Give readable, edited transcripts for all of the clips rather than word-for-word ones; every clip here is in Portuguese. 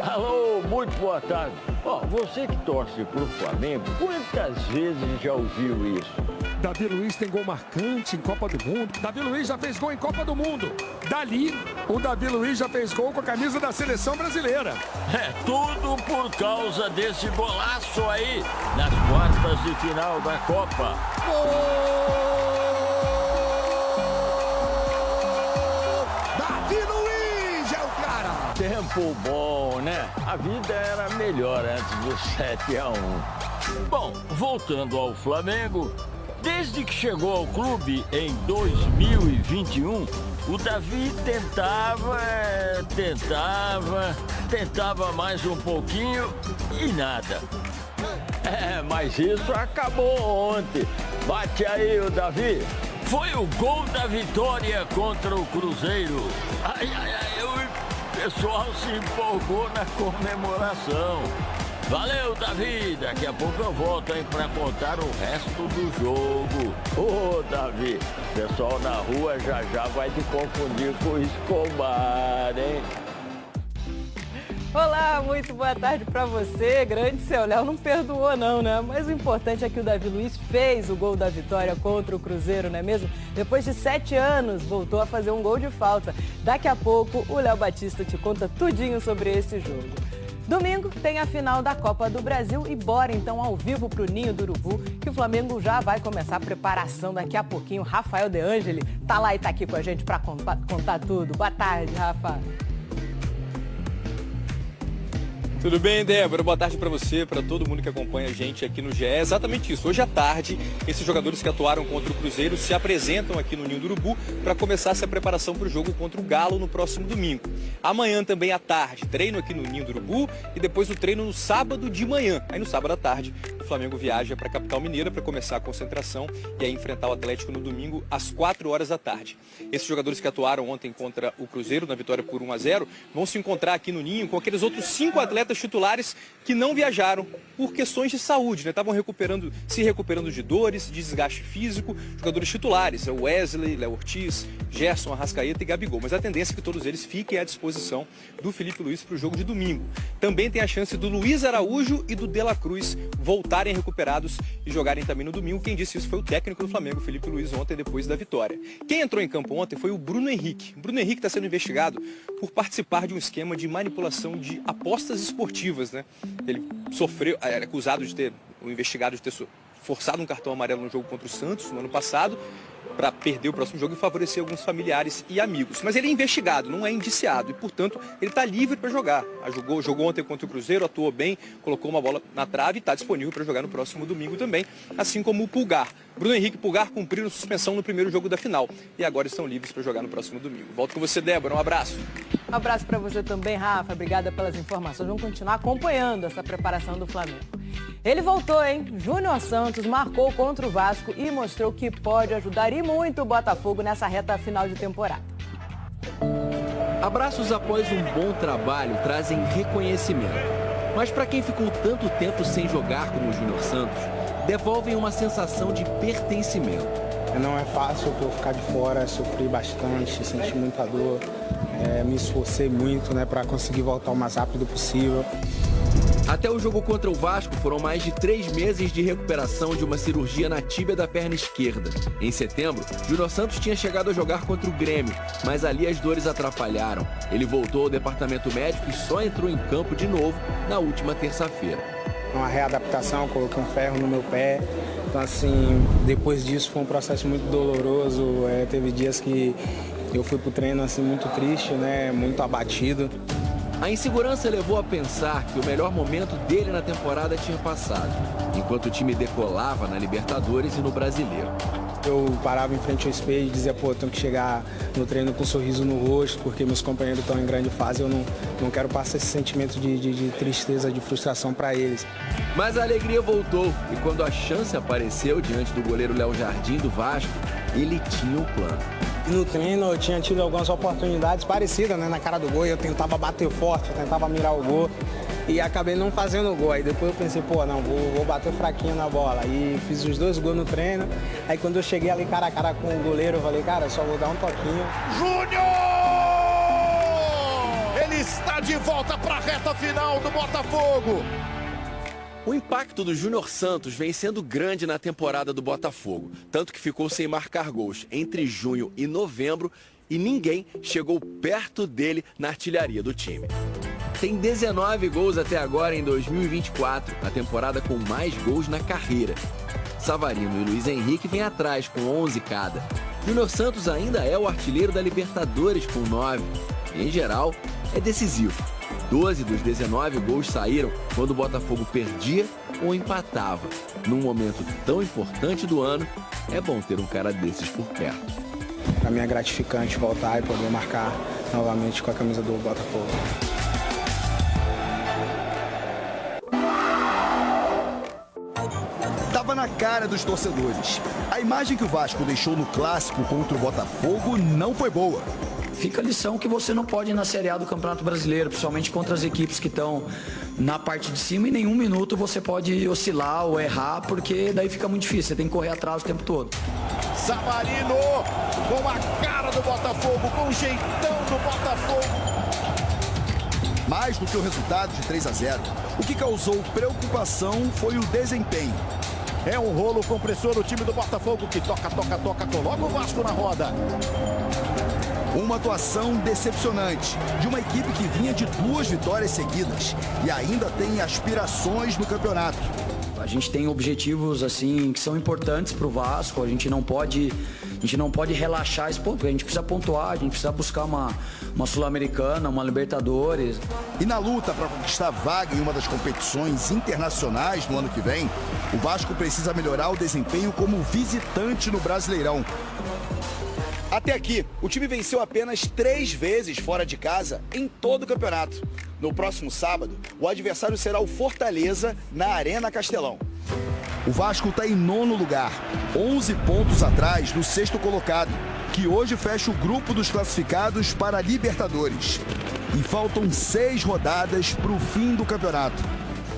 Alô, muito boa tarde. Você que torce pro Flamengo, quantas vezes já ouviu isso? Davi Luiz tem gol marcante em Copa do Mundo. Davi Luiz já fez gol em Copa do Mundo. Dali, o Davi Luiz já fez gol com a camisa da seleção brasileira. É tudo por causa desse golaço aí, nas quartas de final da Copa. Davi Luiz é o cara! Tempo bom, né? A vida era melhor antes do 7-1. Bom, voltando ao Flamengo, desde que chegou ao clube em 2021, o Davi tentava mais um pouquinho e nada. Mas isso acabou ontem. Bate aí o Davi. Foi o gol da vitória contra o Cruzeiro. O pessoal se empolgou na comemoração. Valeu, Davi! Daqui a pouco eu volto, hein, pra contar o resto do jogo. Ô, Davi, o pessoal na rua já vai te confundir com o Escobar, hein? Olá, muito boa tarde pra você. Grande seu Léo não perdoou não, né? Mas o importante é que o Davi Luiz fez o gol da vitória contra o Cruzeiro, não é mesmo? Depois de 7 anos, voltou a fazer um gol de falta. Daqui a pouco, o Léo Batista te conta tudinho sobre esse jogo. Domingo tem a final da Copa do Brasil e bora então ao vivo pro Ninho do Urubu, que o Flamengo já vai começar a preparação daqui a pouquinho. Rafael De Angeli tá lá e tá aqui com a gente pra contar tudo. Boa tarde, Rafa. Tudo bem, Débora? Boa tarde para você, para todo mundo que acompanha a gente aqui no GE. É exatamente isso. Hoje à tarde, esses jogadores que atuaram contra o Cruzeiro se apresentam aqui no Ninho do Urubu para começar essa preparação para o jogo contra o Galo no próximo domingo. Amanhã também à tarde, treino aqui no Ninho do Urubu e depois o treino no sábado de manhã. Aí no sábado à tarde, o Flamengo viaja para a capital mineira para começar a concentração e aí enfrentar o Atlético no domingo às 4 horas da tarde. Esses jogadores que atuaram ontem contra o Cruzeiro na vitória por 1-0 vão se encontrar aqui no Ninho com aqueles outros 5 atletas titulares que não viajaram por questões de saúde, né? Estavam se recuperando de dores, de desgaste físico. Jogadores titulares, o Wesley, Léo Ortiz, Gerson, Arrascaeta e Gabigol. Mas a tendência é que todos eles fiquem à disposição do Felipe Luiz para o jogo de domingo. Também tem a chance do Luiz Araújo e do De La Cruz voltarem recuperados e jogarem também no domingo. Quem disse isso foi o técnico do Flamengo, Felipe Luiz, ontem depois da vitória. Quem entrou em campo ontem foi o Bruno Henrique. O Bruno Henrique está sendo investigado por participar de um esquema de manipulação de apostas esportivas, né? Ele era acusado investigado de ter forçado um cartão amarelo no jogo contra o Santos no ano passado para perder o próximo jogo e favorecer alguns familiares e amigos. Mas ele é investigado, não é indiciado e, portanto, ele está livre para jogar. Jogou ontem contra o Cruzeiro, atuou bem, colocou uma bola na trave e está disponível para jogar no próximo domingo também, assim como o Pulgar. Bruno Henrique e Pulgar cumpriram suspensão no primeiro jogo da final e agora estão livres para jogar no próximo domingo. Volto com você, Débora. Um abraço. Um abraço para você também, Rafa. Obrigada pelas informações. Vamos continuar acompanhando essa preparação do Flamengo. Ele voltou, hein? Júnior Santos marcou contra o Vasco e mostrou que pode ajudar e muito o Botafogo nessa reta final de temporada. Abraços após um bom trabalho trazem reconhecimento. Mas para quem ficou tanto tempo sem jogar como o Júnior Santos, devolvem uma sensação de pertencimento. Não é fácil por ficar de fora, sofri bastante, senti muita dor, me esforcei muito, né, para conseguir voltar o mais rápido possível. Até o jogo contra o Vasco foram mais de 3 meses de recuperação de uma cirurgia na tíbia da perna esquerda. Em setembro, Júnior Santos tinha chegado a jogar contra o Grêmio, mas ali as dores atrapalharam. Ele voltou ao departamento médico e só entrou em campo de novo na última terça-feira. Uma readaptação, coloquei um ferro no meu pé. Então, assim, depois disso foi um processo muito doloroso. Teve dias que eu fui pro treino assim, muito triste, né, muito abatido. A insegurança levou a pensar que o melhor momento dele na temporada tinha passado, enquanto o time decolava na Libertadores e no Brasileiro. Eu parava em frente ao espelho e dizia, pô, tenho que chegar no treino com um sorriso no rosto, porque meus companheiros estão em grande fase, eu não quero passar esse sentimento de tristeza, de frustração para eles. Mas a alegria voltou e quando a chance apareceu diante do goleiro Léo Jardim do Vasco, ele tinha um plano. No treino eu tinha tido algumas oportunidades parecidas, né, na cara do gol, eu tentava bater forte, eu tentava mirar o gol e acabei não fazendo o gol. Aí depois eu pensei, pô, não, vou bater fraquinho na bola. E fiz os 2 gols no treino. Aí quando eu cheguei ali cara a cara com o goleiro, eu falei, cara, só vou dar um toquinho. Júnior! Ele está de volta para a reta final do Botafogo. O impacto do Júnior Santos vem sendo grande na temporada do Botafogo, tanto que ficou sem marcar gols entre junho e novembro e ninguém chegou perto dele na artilharia do time. Tem 19 gols até agora em 2024, a temporada com mais gols na carreira. Savarino e Luiz Henrique vêm atrás com 11 cada. Júnior Santos ainda é o artilheiro da Libertadores com 9 e, em geral, é decisivo. 12 dos 19 gols saíram quando o Botafogo perdia ou empatava. Num momento tão importante do ano, é bom ter um cara desses por perto. Para mim é gratificante voltar e poder marcar novamente com a camisa do Botafogo. Tava na cara dos torcedores. A imagem que o Vasco deixou no clássico contra o Botafogo não foi boa. Fica a lição que você não pode ir na Série A do Campeonato Brasileiro, principalmente contra as equipes que estão na parte de cima, e em nenhum minuto você pode oscilar ou errar, porque daí fica muito difícil, você tem que correr atrás o tempo todo. Savarino com a cara do Botafogo, com o jeitão do Botafogo. Mais do que o resultado de 3-0, o que causou preocupação foi o desempenho. É um rolo compressor o time do Botafogo que toca, coloca o Vasco na roda. Uma atuação decepcionante de uma equipe que vinha de 2 vitórias seguidas e ainda tem aspirações no campeonato. A gente tem objetivos assim que são importantes para o Vasco, a gente não pode relaxar esse ponto, porque a gente precisa pontuar, a gente precisa buscar uma Sul-Americana, uma Libertadores. E na luta para conquistar vaga em uma das competições internacionais no ano que vem, o Vasco precisa melhorar o desempenho como visitante no Brasileirão. Até aqui, o time venceu apenas 3 vezes fora de casa em todo o campeonato. No próximo sábado, o adversário será o Fortaleza na Arena Castelão. O Vasco está em 9º lugar, 11 pontos atrás do 6º colocado, que hoje fecha o grupo dos classificados para a Libertadores. E faltam 6 rodadas para o fim do campeonato.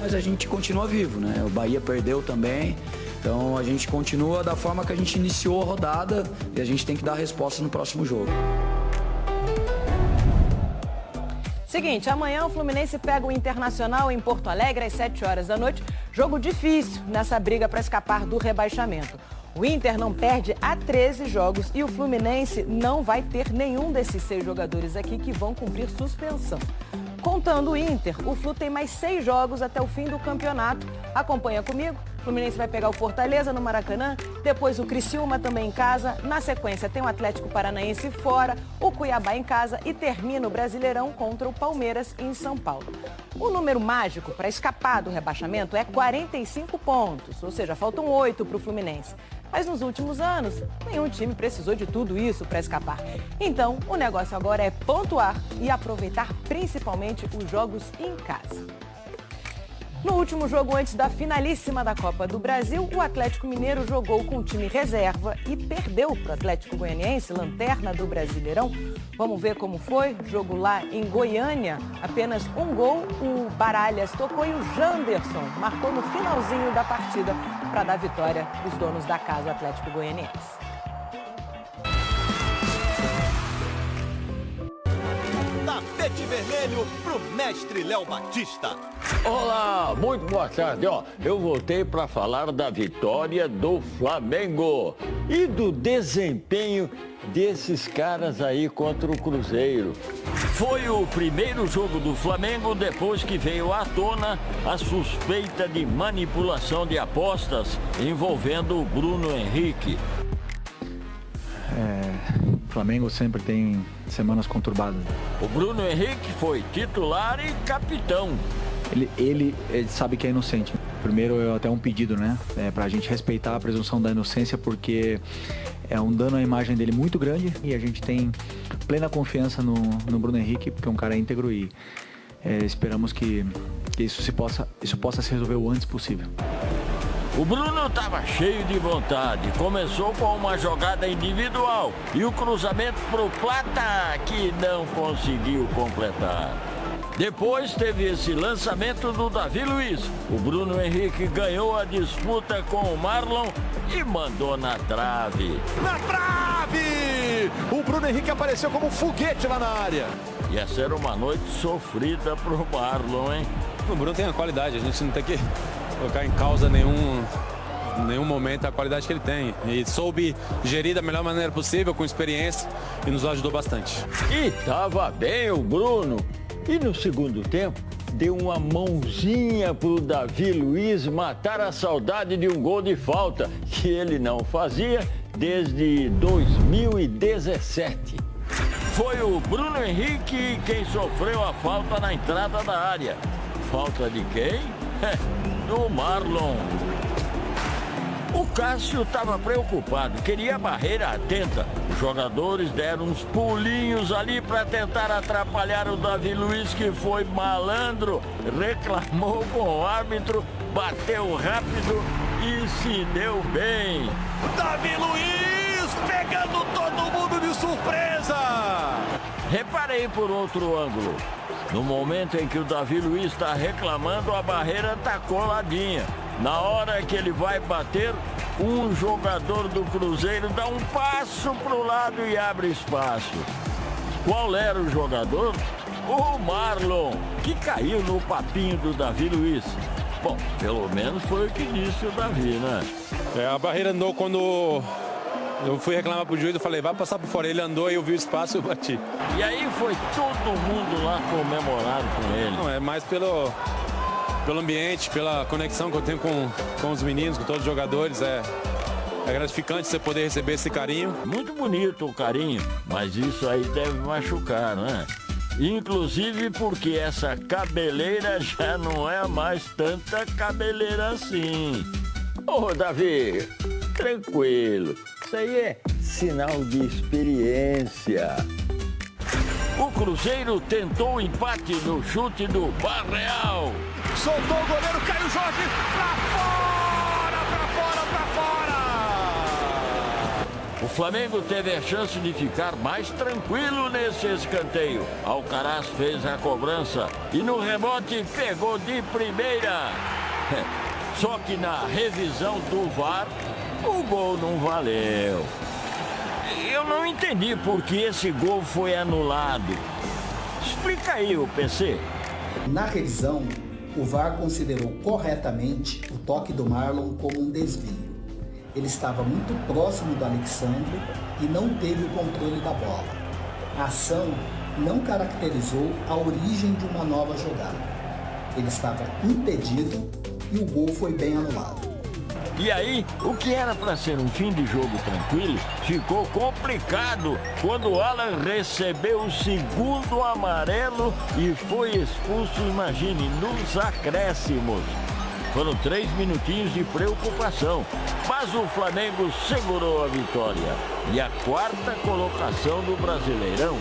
Mas a gente continua vivo, né? O Bahia perdeu também. Então a gente continua da forma que a gente iniciou a rodada e a gente tem que dar a resposta no próximo jogo. Seguinte, amanhã o Fluminense pega o Internacional em Porto Alegre às 7 horas da noite. Jogo difícil nessa briga para escapar do rebaixamento. O Inter não perde há 13 jogos e o Fluminense não vai ter nenhum desses 6 jogadores aqui que vão cumprir suspensão. Contando o Inter, o Flu tem mais 6 jogos até o fim do campeonato. Acompanha comigo. O Fluminense vai pegar o Fortaleza no Maracanã, depois o Criciúma também em casa. Na sequência tem o Atlético Paranaense fora, o Cuiabá em casa e termina o Brasileirão contra o Palmeiras em São Paulo. O número mágico para escapar do rebaixamento é 45 pontos, ou seja, faltam 8 para o Fluminense. Mas nos últimos anos, nenhum time precisou de tudo isso para escapar. Então, o negócio agora é pontuar e aproveitar principalmente os jogos em casa. No último jogo antes da finalíssima da Copa do Brasil, o Atlético Mineiro jogou com o time reserva e perdeu para o Atlético Goianiense, lanterna do Brasileirão. Vamos ver como foi. Jogo lá em Goiânia, apenas um gol. O Baralhas tocou e o Janderson marcou no finalzinho da partida para dar vitória dos donos da casa, Atlético Goianiense. Tapete vermelho pro mestre Léo Batista. Olá, muito boa tarde. Eu voltei para falar da vitória do Flamengo e do desempenho desses caras aí contra o Cruzeiro. Foi o primeiro jogo do Flamengo depois que veio à tona a suspeita de manipulação de apostas envolvendo o Bruno Henrique. O Flamengo sempre tem semanas conturbadas. O Bruno Henrique foi titular e capitão. Ele sabe que é inocente. Primeiro, até um pedido, né? Pra gente respeitar a presunção da inocência, porque é um dano à imagem dele muito grande e a gente tem plena confiança no Bruno Henrique, porque é um cara íntegro e esperamos que isso possa se resolver o antes possível. O Bruno estava cheio de vontade. Começou com uma jogada individual e o cruzamento para o Plata, que não conseguiu completar. Depois teve esse lançamento do Davi Luiz. O Bruno Henrique ganhou a disputa com o Marlon e mandou na trave. Na trave! O Bruno Henrique apareceu como um foguete lá na área. E essa era uma noite sofrida pro Marlon, hein? O Bruno tem a qualidade, a gente não tem que colocar em causa nenhum momento a qualidade que ele tem. E soube gerir da melhor maneira possível, com experiência, e nos ajudou bastante. E tava bem o Bruno. E no segundo tempo, deu uma mãozinha pro Davi Luiz matar a saudade de um gol de falta, que ele não fazia desde 2017. Foi o Bruno Henrique quem sofreu a falta na entrada da área. Falta de quem? Do Marlon. O Cássio estava preocupado, queria a barreira atenta. Os jogadores deram uns pulinhos ali para tentar atrapalhar o Davi Luiz, que foi malandro, reclamou com o árbitro, bateu rápido e se deu bem. Davi Luiz pegando todo mundo de surpresa. Reparei por outro ângulo. No momento em que o Davi Luiz está reclamando, a barreira está coladinha. Na hora que ele vai bater, um jogador do Cruzeiro dá um passo para o lado e abre espaço. Qual era o jogador? O Marlon, que caiu no papinho do Davi Luiz. Bom, pelo menos foi o que disse o Davi, né? A barreira andou quando eu fui reclamar pro juiz, eu falei, vai passar por fora. Ele andou e eu vi o espaço e eu bati. E aí foi todo mundo lá comemorado com ele. Não, é mais pelo ambiente, pela conexão que eu tenho com os meninos, com todos os jogadores. É gratificante você poder receber esse carinho. Muito bonito o carinho, mas isso aí deve machucar, né? Inclusive porque essa cabeleira já não é mais tanta cabeleira assim. Ô, Davi, tranquilo. Isso aí é sinal de experiência. O Cruzeiro tentou o empate no chute do Barreal. Soltou o goleiro, Caio Jorge, pra fora, pra fora, pra fora! O Flamengo teve a chance de ficar mais tranquilo nesse escanteio. Alcaraz fez a cobrança e no rebote pegou de primeira. Só que na revisão do VAR, o gol não valeu. Eu não entendi por que esse gol foi anulado. Explica aí, o PC. Na revisão, o VAR considerou corretamente o toque do Marlon como um desvio. Ele estava muito próximo do Alexandre e não teve o controle da bola. A ação não caracterizou a origem de uma nova jogada. Ele estava impedido e o gol foi bem anulado. E aí, o que era para ser um fim de jogo tranquilo, ficou complicado quando o Alan recebeu o segundo amarelo e foi expulso, imagine, nos acréscimos. Foram 3 minutinhos de preocupação, mas o Flamengo segurou a vitória e a 4ª colocação do Brasileirão.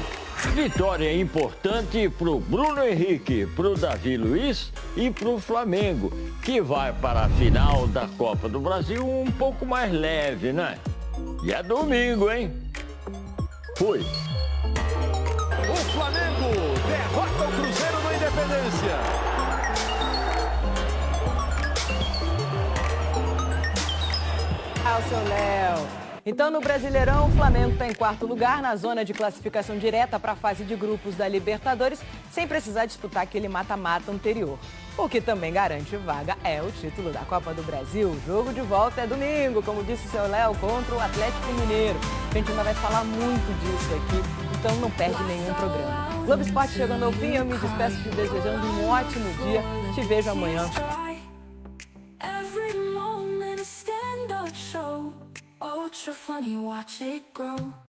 Vitória importante para o Bruno Henrique, para o Davi Luiz e para o Flamengo, que vai para a final da Copa do Brasil um pouco mais leve, né? E é domingo, hein? Fui. O Flamengo derrota o Cruzeiro na Independência. O seu Léo. Então, no Brasileirão, o Flamengo está em 4º lugar na zona de classificação direta para a fase de grupos da Libertadores, sem precisar disputar aquele mata-mata anterior. O que também garante vaga é o título da Copa do Brasil. O jogo de volta é domingo, como disse o seu Léo, contra o Atlético Mineiro. A gente ainda vai falar muito disso aqui, então não perde nenhum programa. Globo Esporte chegando ao fim, eu me despeço te desejando um ótimo dia. Te vejo amanhã. Ultra funny, watch it grow.